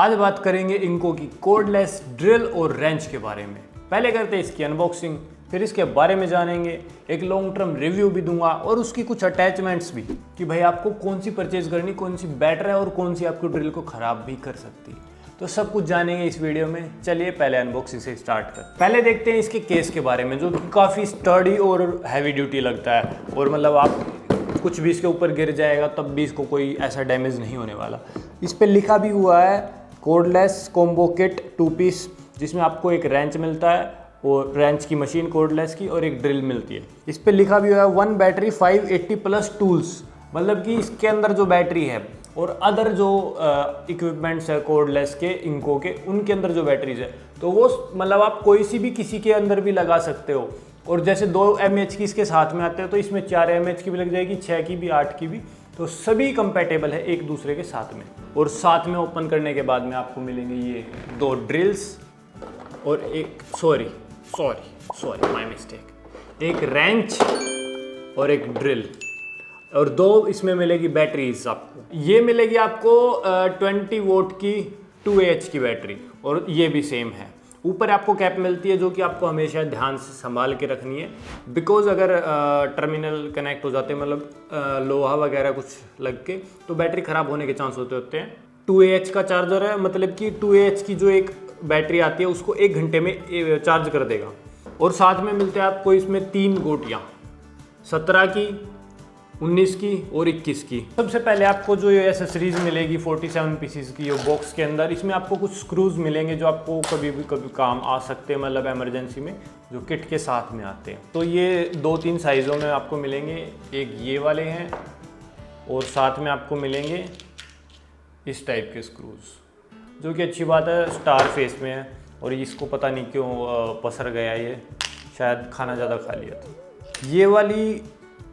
आज बात करेंगे इंको की कोडलेस ड्रिल और रेंच के बारे में। पहले करते हैं इसकी अनबॉक्सिंग, फिर इसके बारे में जानेंगे, एक लॉन्ग टर्म रिव्यू भी दूंगा और उसकी कुछ अटैचमेंट्स भी कि भाई आपको कौन सी परचेज करनी, कौन सी बेटर है और कौन सी आपको ड्रिल को ख़राब भी कर सकती है। तो सब कुछ जानेंगे इस वीडियो में। चलिए पहले अनबॉक्सिंग से स्टार्ट करते हैं। पहले देखते हैं इसके केस के बारे में, जो कि काफ़ी स्टर्डी और हैवी ड्यूटी लगता है और मतलब आप कुछ भी इसके ऊपर गिर जाएगा तब भी इसको कोई ऐसा डैमेज नहीं होने वाला। इस पर लिखा भी हुआ है कोडलेस कॉम्बो किट 2 पीस, जिसमें आपको एक रेंच मिलता है और रेंच की मशीन कोडलेस की और एक ड्रिल मिलती है। इस पे लिखा भी हुआ है 1 बैटरी 580 प्लस टूल्स, मतलब कि इसके अंदर जो बैटरी है और अदर जो इक्विपमेंट्स है कोडलेस के इंको के, उनके अंदर जो बैटरीज है तो वो मतलब आप कोई सी भी किसी के अंदर भी लगा सकते हो। और जैसे 2 mAh की इसके साथ में आते हैं तो इसमें 4 mAh की भी लग जाएगी, 6 की भी, 8 की भी, तो सभी कंपैटिबल है एक दूसरे के साथ में। और साथ में ओपन करने के बाद में आपको मिलेंगे ये 2 ड्रिल्स और एक सॉरी माय मिस्टेक, एक रेंच और एक ड्रिल, और 2 इसमें मिलेगी बैटरीज आपको। ये मिलेगी आपको 20 वोल्ट की 2Ah की बैटरी और ये भी सेम है। ऊपर आपको कैप मिलती है जो कि आपको हमेशा ध्यान से संभाल के रखनी है, बिकॉज अगर टर्मिनल कनेक्ट हो जाते हैं, मतलब लोहा वगैरह कुछ लग के, तो बैटरी ख़राब होने के चांस होते हैं। 2Ah का चार्जर है, मतलब कि 2Ah की जो एक बैटरी आती है उसको 1 घंटे में चार्ज कर देगा। और साथ में मिलते हैं आपको इसमें 3 गोटियाँ, 17 की, 19 की और 21 की। सबसे पहले आपको जो ये एसेसरीज मिलेगी 47 पीसीस की बॉक्स के अंदर, इसमें आपको कुछ स्क्रूज मिलेंगे जो आपको कभी काम आ सकते हैं, मतलब इमरजेंसी में, जो किट के साथ में आते हैं। तो ये 2-3 साइज़ों में आपको मिलेंगे, एक ये वाले हैं और साथ में आपको मिलेंगे इस टाइप के स्क्रूज, जो कि अच्छी बात है, स्टार फेस में है। और इसको पता नहीं क्यों पसर गया, ये शायद खाना ज़्यादा खा लिया था। ये वाली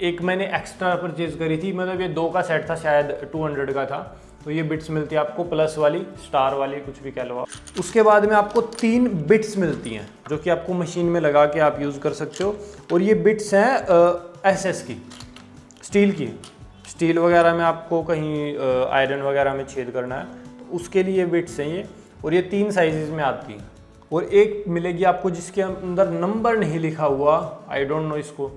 एक मैंने एक्स्ट्रा परचेज करी थी, मतलब ये 2 का सेट था, शायद 200 का था। तो ये बिट्स मिलती है आपको, प्लस वाली, स्टार वाली, कुछ भी कह लो आप। उसके बाद में आपको 3 बिट्स मिलती हैं जो कि आपको मशीन में लगा के आप यूज़ कर सकते हो। और ये बिट्स हैं SS की, स्टील वगैरह में आपको कहीं आयरन वगैरह में छेद करना है तो उसके लिए बिट्स हैं ये। और ये 3 साइजेस में आती हैं। और एक मिलेगी आपको जिसके अंदर नंबर नहीं लिखा हुआ, आई डोंट नो इसको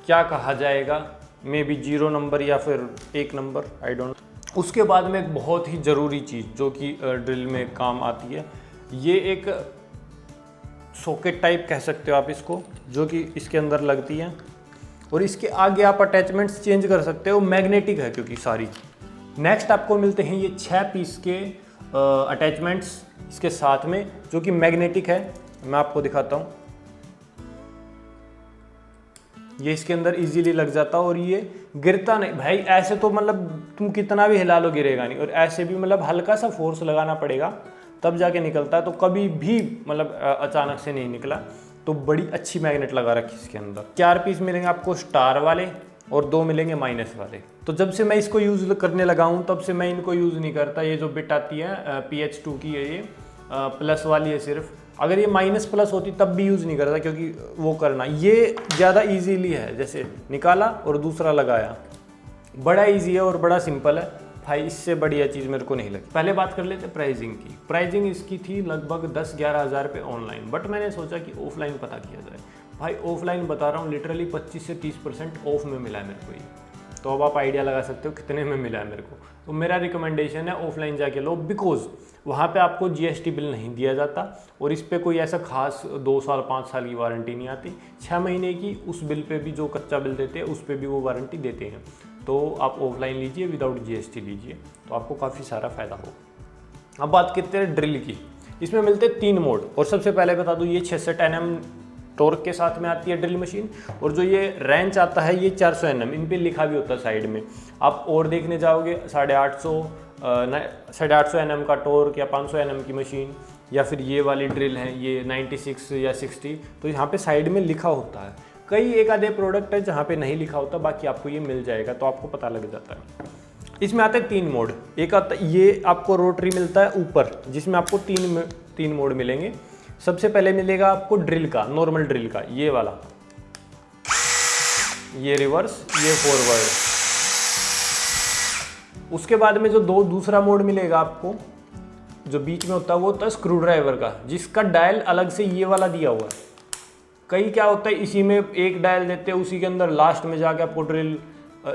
क्या कहा जाएगा, मे बी 0 नंबर या फिर 1 नंबर, आई डोंट नो। उसके बाद में एक बहुत ही ज़रूरी चीज़ जो कि ड्रिल में काम आती है, ये एक सॉकेट टाइप कह सकते हो आप इसको, जो कि इसके अंदर लगती है। और इसके आगे आप अटैचमेंट्स चेंज कर सकते हो, मैग्नेटिक है क्योंकि सारी। नेक्स्ट आपको मिलते हैं ये 6 पीस के अटैचमेंट्स इसके साथ में, जो कि मैग्नेटिक है। मैं आपको दिखाता हूँ, ये इसके अंदर इजीली लग जाता और ये गिरता नहीं भाई। ऐसे तो मतलब तुम कितना भी हिला लो गिरेगा नहीं, और ऐसे भी मतलब हल्का सा फोर्स लगाना पड़ेगा तब जाके निकलता है। तो कभी भी मतलब अचानक से नहीं निकला। तो बड़ी अच्छी मैग्नेट लगा रखी इसके अंदर। 4 पीस मिलेंगे आपको स्टार वाले और 2 मिलेंगे माइनस वाले। तो जब से मैं इसको यूज़ करने लगा हूँ तब से मैं इनको यूज़ नहीं करता। ये जो बिट आती है PH2 की है, ये प्लस वाली है सिर्फ। अगर ये माइनस प्लस होती तब भी यूज़ नहीं करता, क्योंकि वो करना ये ज़्यादा इजीली है, जैसे निकाला और दूसरा लगाया, बड़ा इजी है और बड़ा सिंपल है भाई। इससे बढ़िया चीज़ मेरे को नहीं लगी। पहले बात कर लेते प्राइसिंग की। प्राइसिंग इसकी थी लगभग 10-11 हज़ार रुपये ऑनलाइन, बट मैंने सोचा कि ऑफलाइन पता किया जाए। भाई ऑफलाइन बता रहा हूँ, लिटरली 25 से 30% ऑफ में मिला है मेरे को ये। तो अब आप आइडिया लगा सकते हो कितने में मिला है मेरे को। तो मेरा रिकमेंडेशन है ऑफलाइन जाके लो, बिकॉज वहाँ पे आपको GST बिल नहीं दिया जाता और इस पे कोई ऐसा खास 2 साल 5 साल की वारंटी नहीं आती। 6 महीने की उस बिल पे भी, जो कच्चा बिल देते हैं उस पे भी वो वारंटी देते हैं। तो आप ऑफलाइन लीजिए, विदाउट GST लीजिए, तो आपको काफ़ी सारा फ़ायदा होगा। अब बात करते हैं ड्रिल की। इसमें मिलते हैं 3 मोड। और सबसे पहले बता दूँ, ये 66 Nm टॉर्क के साथ में आती है ड्रिल मशीन। और जो ये रेंच आता है ये 400 Nm, इन पे लिखा भी होता है साइड में। आप और देखने जाओगे 850 Nm का टॉर्क या 500 Nm की मशीन, या फिर ये वाली ड्रिल है ये 96 या 60, तो यहाँ पे साइड में लिखा होता है। कई एक आधे प्रोडक्ट है जहाँ पे नहीं लिखा होता, बाकी आपको ये मिल जाएगा तो आपको पता लग जाता है। इसमें आते हैं 3 मोड। एक आता है ये आपको रोटरी मिलता है ऊपर, जिसमें आपको 3 मोड मिलेंगे। सबसे पहले मिलेगा आपको ड्रिल का, नॉर्मल ड्रिल का, ये वाला, ये रिवर्स, ये फॉरवर्ड। उसके बाद में जो दूसरा मोड मिलेगा आपको, जो बीच में होता है वो होता है स्क्रू ड्राइवर का, जिसका डायल अलग से ये वाला दिया हुआ है। कई क्या होता है इसी में एक डायल देते हैं, उसी के अंदर लास्ट में जाके आपको ड्रिल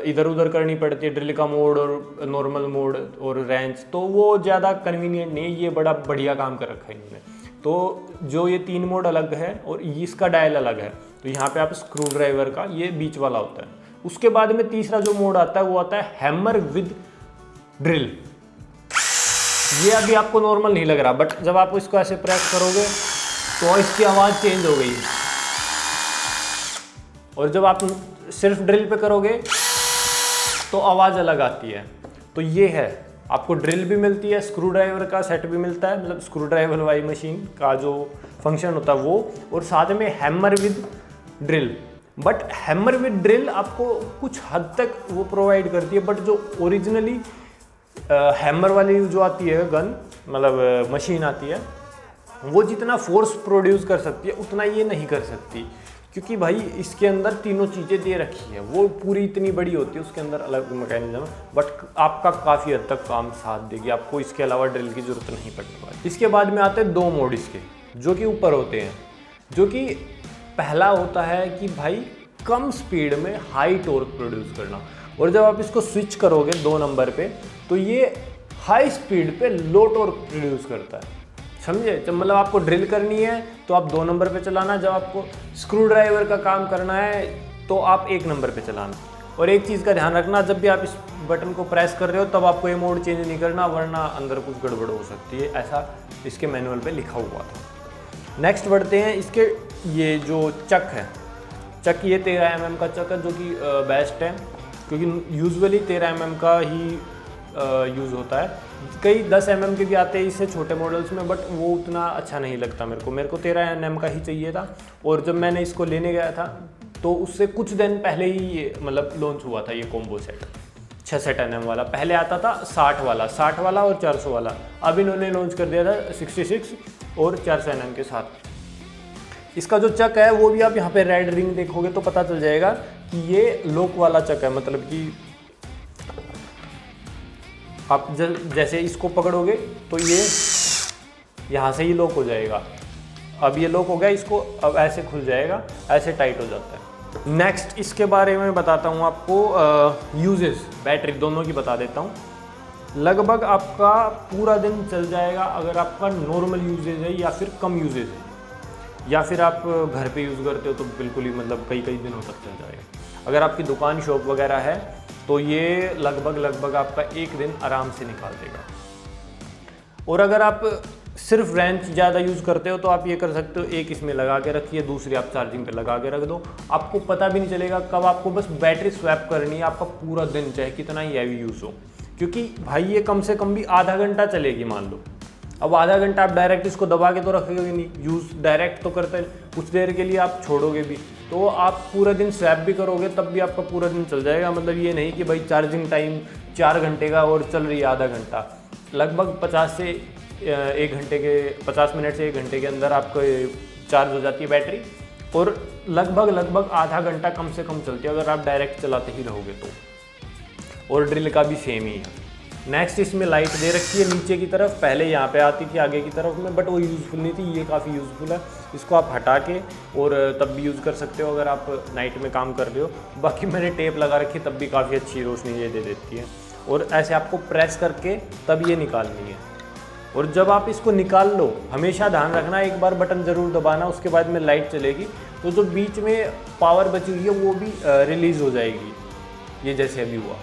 इधर उधर करनी पड़ती है, ड्रिल का मोड और नॉर्मल मोड और रेंज, तो वो ज़्यादा कन्वीनियंट नहीं है। ये बड़ा बढ़िया काम कर रखा है इन्होंने। तो जो ये 3 मोड अलग है और इसका डायल अलग है, तो यहाँ पे आप स्क्रू ड्राइवर का ये बीच वाला होता है। उसके बाद में तीसरा जो मोड आता है वो आता है हैमर विद ड्रिल। ये अभी आपको नॉर्मल नहीं लग रहा, बट जब आप इसको ऐसे प्रेस करोगे तो इसकी आवाज़ चेंज हो गई, और जब आप सिर्फ ड्रिल पे करोगे तो आवाज़ अलग आती है। तो ये है, आपको ड्रिल भी मिलती है, स्क्रू ड्राइवर का सेट भी मिलता है, मतलब स्क्रू ड्राइवर वाली मशीन का जो फंक्शन होता है वो, और साथ में hammer with drill. But hammer with drill आपको कुछ हद तक वो प्रोवाइड करती है, बट जो ओरिजिनली हैमर वाली जो आती है गन, मतलब मशीन आती है, वो जितना फोर्स प्रोड्यूस कर सकती है उतना ये नहीं कर सकती, क्योंकि भाई इसके अंदर तीनों चीज़ें दे रखी है। वो पूरी इतनी बड़ी होती है, उसके अंदर अलग मैकेनिज्म, बट आपका काफ़ी हद तक काम साथ देगी, आपको इसके अलावा ड्रिल की ज़रूरत नहीं पड़ने वाली। इसके बाद में आते हैं 2 मोड इसके, जो कि ऊपर होते हैं। जो कि पहला होता है कि भाई कम स्पीड में हाई टॉर्क प्रोड्यूस करना, और जब आप इसको स्विच करोगे 2 नंबर पे तो ये हाई स्पीड पे लो टॉर्क प्रोड्यूस करता है, समझे। जब मतलब आपको ड्रिल करनी है तो आप 2 नंबर पे चलाना, जब आपको स्क्रू ड्राइवर का काम करना है तो आप 1 नंबर पे चलाना। और एक चीज़ का ध्यान रखना, जब भी आप इस बटन को प्रेस कर रहे हो तब आपको ये मोड चेंज नहीं करना, वरना अंदर कुछ गड़बड़ हो सकती है, ऐसा इसके मैनुअल पे लिखा हुआ था। नेक्स्ट बढ़ते हैं इसके, ये जो चक है, चक ये 13 mm का चक है, जो कि बेस्ट है, क्योंकि यूजुअली 13 mm का ही यूज़ होता है। कई 10 mm के भी आते हैं इससे छोटे मॉडल्स में, बट वो उतना अच्छा नहीं लगता मेरे को 13 mm का ही चाहिए था। और जब मैंने इसको लेने गया था तो उससे कुछ दिन पहले ही ये मतलब लॉन्च हुआ था ये कॉम्बो सेट 66 mm वाला। पहले आता था 60 वाला और 400 वाला, अब इन्होंने लॉन्च कर दिया था 66 और 400 mm के साथ। इसका जो चक है वो भी आप यहाँ पे रेड रिंग देखोगे तो पता चल जाएगा कि ये लॉक वाला चक है, मतलब कि आप जैसे इसको पकड़ोगे तो ये यहाँ से ही लॉक हो जाएगा। अब ये लॉक हो गया, इसको अब ऐसे खुल जाएगा, ऐसे टाइट हो जाता है। नेक्स्ट इसके बारे में बताता हूँ आपको, यूजेस बैटरी दोनों की बता देता हूँ। लगभग आपका पूरा दिन चल जाएगा अगर आपका नॉर्मल यूजेज है या फिर कम यूजेज है, या फिर आप घर पे यूज़ करते हो तो बिल्कुल ही मतलब कई दिनों तक चल जाएगा। अगर आपकी दुकान शॉप वगैरह है तो ये लगभग आपका 1 दिन आराम से निकाल देगा। और अगर आप सिर्फ रेंज ज़्यादा यूज़ करते हो तो आप ये कर सकते हो, एक इसमें लगा के रखिए, दूसरी आप चार्जिंग पे लगा के रख दो, आपको पता भी नहीं चलेगा कब आपको बस बैटरी स्वैप करनी है, आपका पूरा दिन चाहे कितना ही हैवी यूज़ हो। क्योंकि भाई ये कम से कम भी आधा घंटा चलेगी मान लो। अब आधा घंटा आप डायरेक्ट इसको दबा के तो रखोगे नहीं, यूज़ डायरेक्ट तो करते, कुछ देर के लिए आप छोड़ोगे भी, तो आप पूरा दिन स्वैप भी करोगे तब भी आपका पूरा दिन चल जाएगा। मतलब ये नहीं कि भाई चार्जिंग टाइम 4 घंटे का और चल रही है आधा घंटा, लगभग 50 मिनट से 1 घंटे के अंदर आपको चार्ज हो जाती है बैटरी, और लगभग आधा घंटा कम से कम चलती है अगर आप डायरेक्ट चलाते ही रहोगे तो। और ड्रिल का भी सेम ही है। नेक्स्ट इसमें लाइट दे रखी है नीचे की तरफ, पहले यहाँ पे आती थी आगे की तरफ में, बट वो यूज़फुल नहीं थी, ये काफ़ी यूज़फुल है। इसको आप हटा के और तब भी यूज़ कर सकते हो अगर आप नाइट में काम कर रहे हो। बाकी मैंने टेप लगा रखी, तब भी काफ़ी अच्छी रोशनी ये दे देती है। और ऐसे आपको प्रेस करके तब ये निकालनी है। और जब आप इसको निकाल लो, हमेशा ध्यान रखना एक बार बटन ज़रूर दबाना, उसके बाद में लाइट चलेगी, तो जो बीच में पावर बची हुई है वो भी रिलीज़ हो जाएगी, ये जैसे अभी हुआ।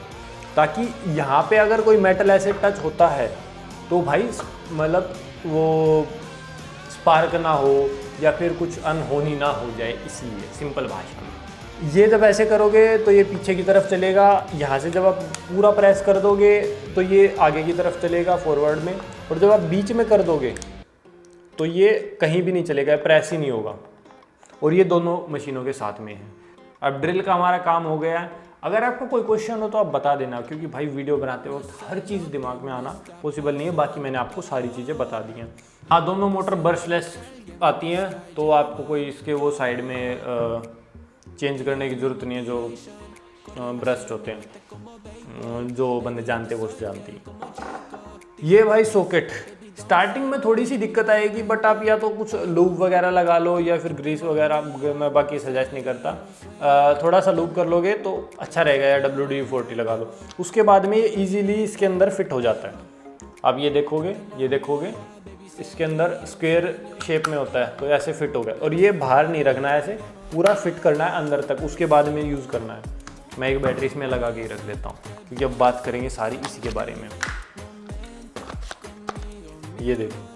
ताकि यहाँ पे अगर कोई मेटल ऐसे टच होता है तो भाई मतलब वो स्पार्क ना हो या फिर कुछ अनहोनी ना हो जाए, इसलिए सिंपल भाषा में। ये जब ऐसे करोगे तो ये पीछे की तरफ चलेगा, यहाँ से जब आप पूरा प्रेस कर दोगे तो ये आगे की तरफ चलेगा फॉरवर्ड में, और जब आप बीच में कर दोगे तो ये कहीं भी नहीं चलेगा, प्रेस ही नहीं होगा। और ये दोनों मशीनों के साथ में है। अब ड्रिल का हमारा काम हो गया है। अगर आपको कोई क्वेश्चन हो तो आप बता देना, क्योंकि भाई वीडियो बनाते वक्त हर चीज़ दिमाग में आना पॉसिबल नहीं है। बाकी मैंने आपको सारी चीज़ें बता दी हैं। हाँ, दोनों मोटर ब्रशलेस आती हैं, तो आपको कोई इसके वो साइड में चेंज करने की ज़रूरत नहीं है। जो ब्रश होते हैं, जो बंदे जानते हैं वो जानते हैं। ये भाई सॉकेट स्टार्टिंग में थोड़ी सी दिक्कत आएगी, बट आप या तो कुछ लूप वगैरह लगा लो या फिर ग्रीस वगैरह, मैं बाकी सजेस्ट नहीं करता। थोड़ा सा लूप कर लोगे तो अच्छा रहेगा, या WD-40 लगा लो। उसके बाद में ये ईजीली इसके अंदर फिट हो जाता है। आप ये देखोगे इसके अंदर स्क्वायर शेप में होता है, तो ऐसे फिट हो गया। और ये बाहर नहीं रखना है, ऐसे पूरा फिट करना है अंदर तक, उसके बाद में यूज़ करना है। मैं एक बैटरी इसमें लगा के ही रख देता हूँ, क्योंकि अब बात करेंगे सारी इसी के बारे में। ये देखो,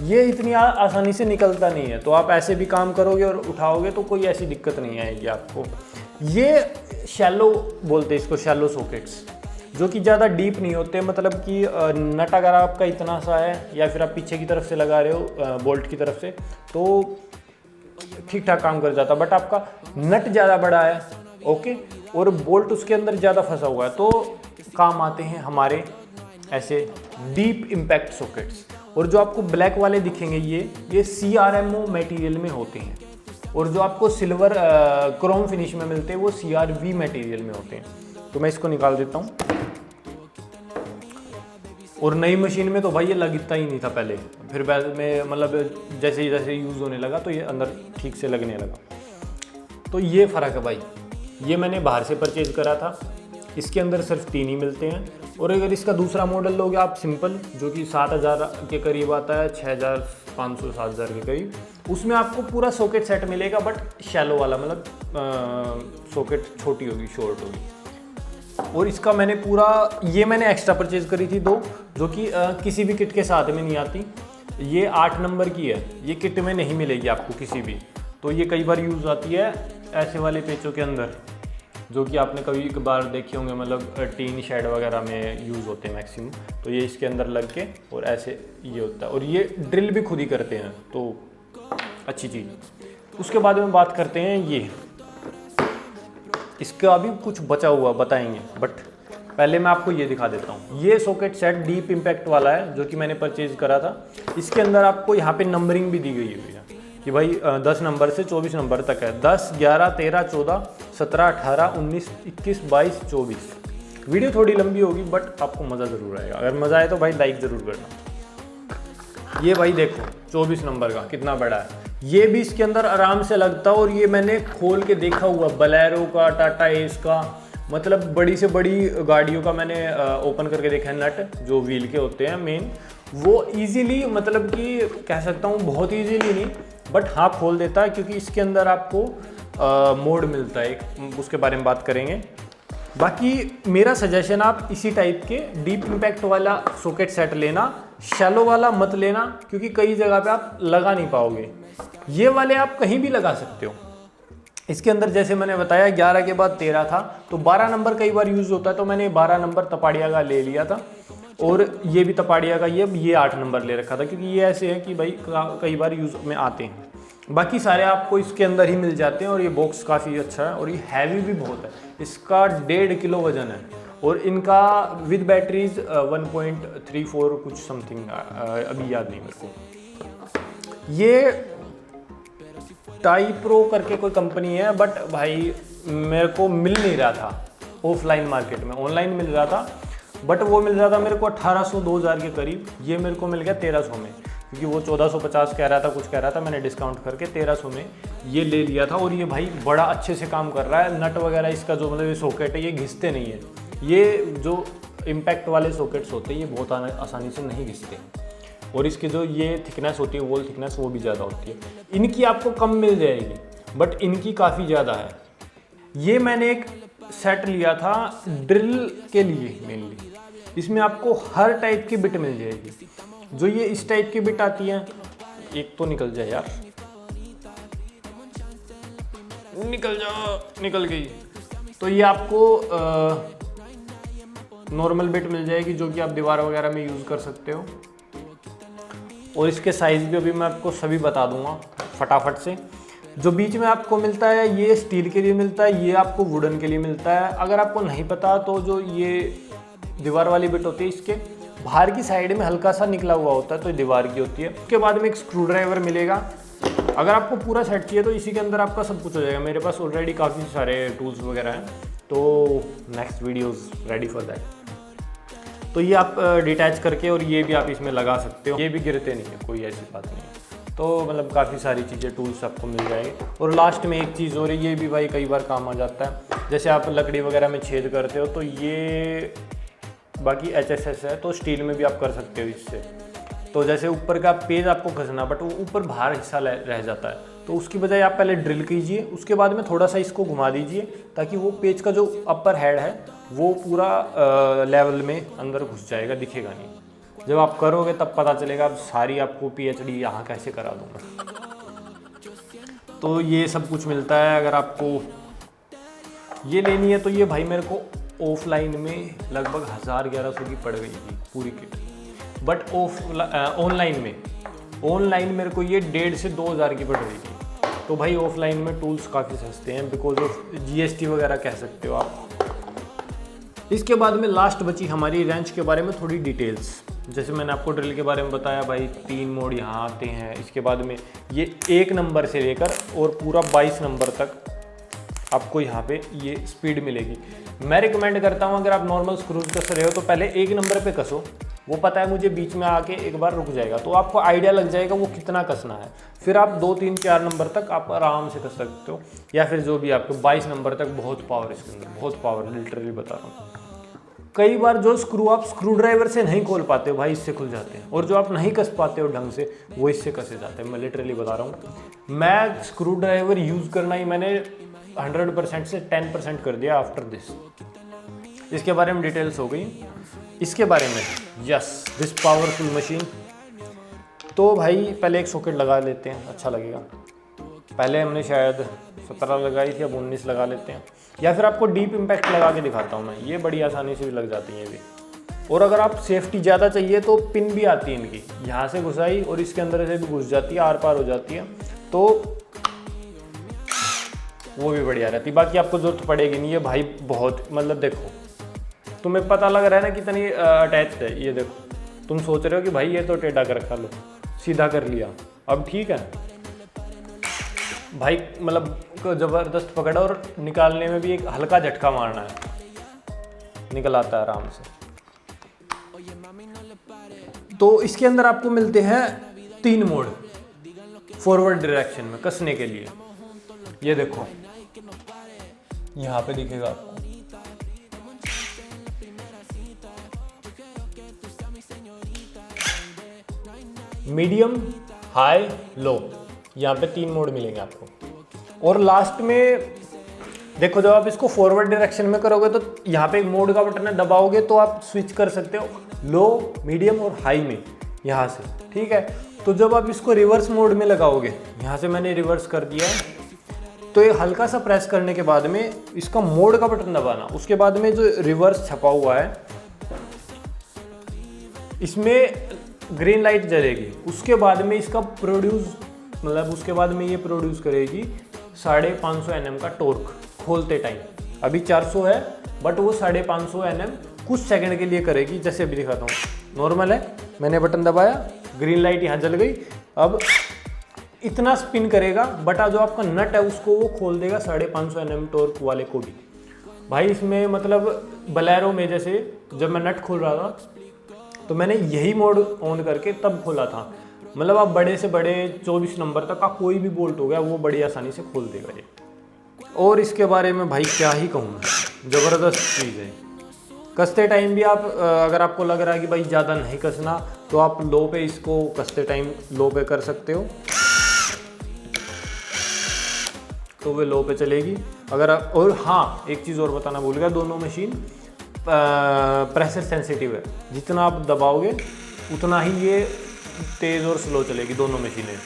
ये इतनी आसानी से निकलता नहीं है, तो आप ऐसे भी काम करोगे और उठाओगे तो कोई ऐसी दिक्कत नहीं आएगी आपको। ये शैलो बोलते हैं इसको, शैलो सॉकेट्स, जो कि ज़्यादा डीप नहीं होते। मतलब कि नट अगर आपका इतना सा है या फिर आप पीछे की तरफ से लगा रहे हो बोल्ट की तरफ से, तो ठीक ठाक काम कर जाता। बट आपका नट ज़्यादा बड़ा है, ओके, और बोल्ट उसके अंदर ज़्यादा फंसा हुआ है, तो काम आते हैं हमारे ऐसे डीप इम्पैक्ट सॉकेट्स। और जो आपको ब्लैक वाले दिखेंगे ये CRMO मटेरियल में होते हैं, और जो आपको सिल्वर क्रोम फिनिश में मिलते हैं वो CRV मटेरियल में होते हैं। तो मैं इसको निकाल देता हूँ। और नई मशीन में तो भाई ये लगता ही नहीं था पहले, फिर बाद में मतलब जैसे यूज़ होने लगा तो ये अंदर ठीक से लगने लगा। तो ये फ़र्क है भाई। ये मैंने बाहर से परचेज़ करा था, इसके अंदर सिर्फ 3 ही मिलते हैं। और अगर इसका दूसरा मॉडल लोगे आप सिंपल, जो कि 7,000 के करीब आता है, 6,500 7,000 के करीब, उसमें आपको पूरा सॉकेट सेट मिलेगा, बट शैलो वाला, मतलब सॉकेट छोटी होगी, शॉर्ट होगी। और इसका मैंने मैंने एक्स्ट्रा परचेज़ करी थी 2, जो कि किसी भी किट के साथ में नहीं आती। ये 8 नंबर की है, ये किट में नहीं मिलेगी आपको किसी भी। तो ये कई बार यूज़ आती है ऐसे वाले पेचों के अंदर, जो कि आपने कभी कभार देखे होंगे, मतलब टीन शेड वगैरह में यूज़ होते हैं मैक्सिमम। तो ये इसके अंदर लग के और ऐसे ये होता है, और ये ड्रिल भी खुद ही करते हैं, तो अच्छी चीज़। उसके बाद में बात करते हैं ये, इसका अभी कुछ बचा हुआ बताएंगे, बट पहले मैं आपको ये दिखा देता हूँ। ये सॉकेट सेट डीप इम्पैक्ट वाला है, जो कि मैंने परचेज़ करा था। इसके अंदर आपको यहाँ पे नंबरिंग भी दी गई है कि भाई 10 नंबर से 24 नंबर तक है। 10, 11, 13, 14, 17, 18, 19, 21, 22, 24। वीडियो थोड़ी लंबी होगी, बट आपको मज़ा ज़रूर आएगा। अगर मज़ा आए तो भाई लाइक ज़रूर करना। ये भाई देखो 24 नंबर का कितना बड़ा है, ये भी इसके अंदर आराम से लगता है। और ये मैंने खोल के देखा हुआ, बलेरो का, टाटा एस का, मतलब बड़ी से बड़ी गाड़ियों का मैंने ओपन करके देखा है। नट जो व्हील के होते हैं मेन, वो इजीली, मतलब कि कह सकता हूँ बहुत इजीली नहीं, बट हाँ खोल देता है, क्योंकि इसके अंदर आपको मोड मिलता है एक, उसके बारे में बात करेंगे। बाकी मेरा सजेशन, आप इसी टाइप के डीप इम्पैक्ट वाला सॉकेट सेट लेना, शैलो वाला मत लेना, क्योंकि कई जगह पे आप लगा नहीं पाओगे। ये वाले आप कहीं भी लगा सकते हो। इसके अंदर जैसे मैंने बताया 11 के बाद 13 था, तो 12 नंबर कई बार यूज़ होता है, तो मैंने 12 नंबर तपाड़िया का ले लिया था। और ये भी तपाड़िया का, ये 8 नंबर ले रखा था, क्योंकि ये ऐसे है कि भाई कई बार यूज़ में आते हैं। बाकी सारे आपको इसके अंदर ही मिल जाते हैं। और ये बॉक्स काफ़ी अच्छा है, और ये हैवी भी बहुत है। इसका 1.5 किलो वजन है, और इनका विद बैटरीज 1.34 कुछ समथिंग, अभी याद नहीं मेरे को। ये टाई प्रो करके कोई कंपनी है, बट भाई मेरे को मिल नहीं रहा था ऑफलाइन मार्केट में। ऑनलाइन मिल रहा था, बट वो मिल रहा था मेरे को 1800-2000 के करीब। ये मेरे को मिल गया 1300 में, क्योंकि वो 1450 कह रहा था, कुछ कह रहा था। मैंने डिस्काउंट करके 1300 में ये ले लिया था। और ये भाई बड़ा अच्छे से काम कर रहा है। नट वगैरह इसका जो मतलब ये सॉकेट है, ये घिसते नहीं है। ये जो इम्पैक्ट वाले सॉकेट्स होते हैं, ये बहुत आसानी से नहीं घिसते। और इसकी जो ये थिकनेस होती है, वॉल थिकनेस, वो भी ज़्यादा होती है। इनकी आपको कम मिल जाएगी, बट इनकी काफ़ी ज़्यादा है। ये मैंने एक सेट लिया था ड्रिल के लिए मेनली। इसमें आपको हर टाइप की बिट मिल जाएगी। जो ये इस टाइप की बिट आती है, एक तो निकल जाए यार, निकल जाओ, निकल गई। तो ये आपको नॉर्मल बिट मिल जाएगी, जो कि आप दीवार वगैरह में यूज़ कर सकते हो। और इसके साइज़ भी अभी मैं आपको सभी बता दूंगा फटाफट से। जो बीच में आपको मिलता है, ये स्टील के लिए मिलता है, ये आपको वुडन के लिए मिलता है। अगर आपको नहीं पता तो जो ये दीवार वाली बिट होती है, इसके बाहर की साइड में हल्का सा निकला हुआ होता है, तो ये दीवार की होती है। उसके बाद में एक स्क्रू ड्राइवर मिलेगा। अगर आपको पूरा सेट चाहिए तो इसी के अंदर आपका सब कुछ हो जाएगा। मेरे पास ऑलरेडी काफ़ी सारे टूल्स वगैरह हैं, तो next videos ready for that. तो ये आप डिटैच करके और ये भी आप इसमें लगा सकते हो, ये भी गिरते नहीं है, कोई ऐसी बात नहीं है। तो मतलब काफ़ी सारी चीज़ें टूल्स आपको मिल जाएंगे। और लास्ट में एक चीज़ और है, ये भी भाई कई बार काम आ जाता है, जैसे आप लकड़ी वगैरह में छेद करते हो तो ये बाकी HSS है तो स्टील में भी आप कर सकते हो इससे। तो जैसे ऊपर का पेज आपको घसना बट वो ऊपर बाहर हिस्सा रह जाता है, तो उसकी बजाय आप पहले ड्रिल कीजिए, उसके बाद में थोड़ा सा इसको घुमा दीजिए ताकि वो पेज का जो अपर हेड है वो पूरा लेवल में अंदर घुस जाएगा, दिखेगा नहीं। जब आप करोगे तब पता चलेगा। अब सारी आपको PhD यहाँ कैसे करा दूँगा। तो ये सब कुछ मिलता है। अगर आपको ये लेनी है तो ये भाई मेरे को ऑफलाइन में लगभग 1000-1100 की पड़ गई थी पूरी किट, बट ऑनलाइन मेरे को ये 1.5 से 2000 की पड़ रही थी। तो भाई ऑफलाइन में टूल्स काफ़ी सस्ते हैं, बिकॉज ऑफ GST वगैरह कह सकते हो आप। इसके बाद में लास्ट बची हमारी रेंच के बारे में थोड़ी डिटेल्स। जैसे मैंने आपको ड्रिल के बारे में बताया भाई, 3 मोड यहाँ आते हैं। इसके बाद में ये 1 नंबर से लेकर और पूरा 22 नंबर तक आपको यहाँ पे ये स्पीड मिलेगी। मैं रिकमेंड करता हूँ अगर आप नॉर्मल स्क्रूज कस रहे हो तो पहले 1 नंबर पे कसो, वो पता है मुझे बीच में आके एक बार रुक जाएगा, तो आपको आइडिया लग जाएगा वो कितना कसना है। फिर आप 2, 3, 4 नंबर तक आप आराम से कस सकते हो, या फिर जो भी आपको 22 नंबर तक। बहुत पावर इसके अंदर, बहुत पावर, लिटरली बता रहा हूँ। कई बार जो स्क्रू आप स्क्रू ड्राइवर से नहीं खोल पाते हो भाई, इससे खुल जाते हैं, और जो आप नहीं कस पाते हो ढंग से वो इससे कसे जाते हैं। मैं लिटरली बता रहा हूँ, मैं स्क्रू ड्राइवर यूज़ करना ही मैंने 100% से 10% कर दिया आफ्टर दिस। इसके बारे में डिटेल्स हो गई। इसके बारे में यस, दिस पावरफुल मशीन। तो भाई पहले एक सॉकेट लगा लेते हैं, अच्छा लगेगा। पहले हमने शायद 17 लगाई थी, अब 19 लगा लेते हैं, या फिर आपको डीप इम्पैक्ट लगा के दिखाता हूँ मैं। ये बड़ी आसानी से भी लग जाती है ये भी। और अगर आप सेफ्टी ज़्यादा चाहिए तो पिन भी आती है इनकी, यहाँ से घुसाई और इसके अंदर से भी घुस जाती है, आर पार हो जाती है, तो वो भी बढ़िया रहती। बाकी आपको जरूरत पड़ेगी नहीं। ये भाई बहुत, मतलब देखो तुम्हें पता लग रहा है ना कितनी अटैच्ड है। ये देखो, तुम सोच रहे हो कि भाई ये तो टेढ़ा कर रखा, लो सीधा कर लिया, अब ठीक है भाई। मतलब ज़बरदस्त पकड़ा, और निकालने में भी एक हल्का झटका मारना है, निकल आता है आराम से। तो इसके अंदर आपको मिलते हैं 3 मोड फॉरवर्ड डायरेक्शन में कसने के लिए। ये देखो यहाँ पे दिखेगा आपको, मीडियम, हाई, लो, यहाँ पे 3 मोड मिलेंगे आपको। और लास्ट में देखो, जब आप इसको फॉरवर्ड डायरेक्शन में करोगे तो यहाँ पे एक मोड का बटन है, दबाओगे तो आप स्विच कर सकते हो लो, मीडियम और हाई में यहाँ से, ठीक है। तो जब आप इसको रिवर्स मोड में लगाओगे, यहाँ से मैंने रिवर्स कर दिया है, तो ये हल्का सा प्रेस करने के बाद में इसका मोड का बटन दबाना, उसके बाद में जो रिवर्स छपा हुआ है इसमें ग्रीन लाइट जलेगी। उसके बाद में इसका प्रोड्यूस, मतलब उसके बाद में ये प्रोड्यूस करेगी 550 Nm का टॉर्क खोलते टाइम। अभी 400 है, बट वो 550 Nm कुछ सेकंड के लिए करेगी। जैसे अभी दिखाता हूँ, नॉर्मल है, मैंने बटन दबाया, ग्रीन लाइट यहाँ जल गई, अब इतना स्पिन करेगा, बटा जो आपका नट है उसको वो खोल देगा 550 Nm टॉर्क वाले को भी। भाई इसमें मतलब बलेरो में जैसे जब मैं नट खोल रहा था तो मैंने यही मोड ऑन करके तब खोला था। मतलब आप बड़े से बड़े 24 नंबर तक का कोई भी बोल्ट हो गया वो बड़ी आसानी से खोल देगा ये। और इसके बारे में भाई क्या ही कहूँ, ज़बरदस्त चीज़ है। कसते टाइम भी आप अगर आपको लग रहा है कि भाई ज़्यादा नहीं कसना, तो आप लो पे इसको कसते टाइम लो पे कर सकते हो, तो वे लो पे चलेगी। अगर आप, और हाँ एक चीज़ और बताना भूल गया, दोनों मशीन प्रेशर सेंसिटिव है, जितना आप दबाओगे उतना ही ये तेज़ और स्लो चलेगी, दोनों मशीनें।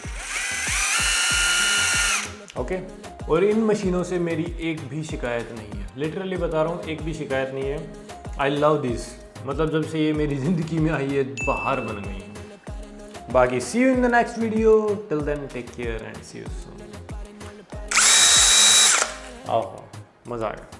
ओके। और इन मशीनों से मेरी एक भी शिकायत नहीं है, लिटरली बता रहा हूँ, एक भी शिकायत नहीं है। आई लव दिस, मतलब जब से ये मेरी ज़िंदगी में आई है बाहर बन गई है। बाकी see you in the next video, till then take care and see you soon. आओ मज़ा आ गया।